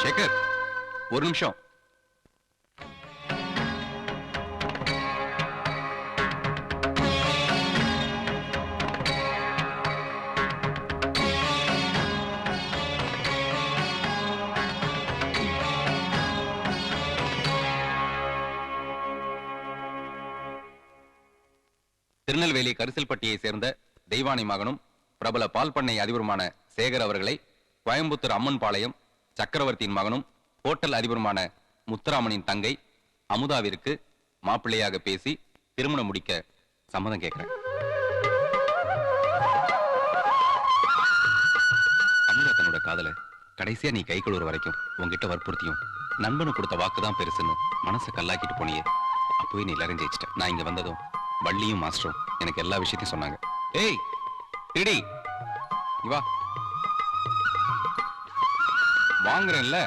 சேகர், ஒரு நிமிஷம். திருநெல்வேலி கரிசல்பட்டியை சேர்ந்த தெய்வானை மகனும் பிரபல பால் பண்ணை அதிபருமான சேகர் அவர்களை கோயம்புத்தூர் அம்மன் பாளையம் சக்கரவர்த்தியின் மகனும் ஹோட்டல் அதிபருமான முத்துராமனின் தங்கை அமுதாவிற்கு மாப்பிள்ளையாக பேசி திருமணம் முடிக்க சம்மதம் கேட்கிறேன். அமுதா தன்னோட காதல கடைசியா நீ கை கழுவுற வரைக்கும் உங்ககிட்ட வற்புறுத்தியும் நண்பனு கொடுத்த வாக்குதான் பெருசுன்னு மனசை கல்லாக்கிட்டு போனியே. அப்பவே நீ எல்லாரும் ஜெயிச்சிட்ட. நான் இங்க வந்ததும் வள்ளியும் மாஸ்டரும் எனக்கு எல்லா விஷயத்தையும் சொன்னாங்க. ஏய் இடி வா, வாங்குறேன்ல.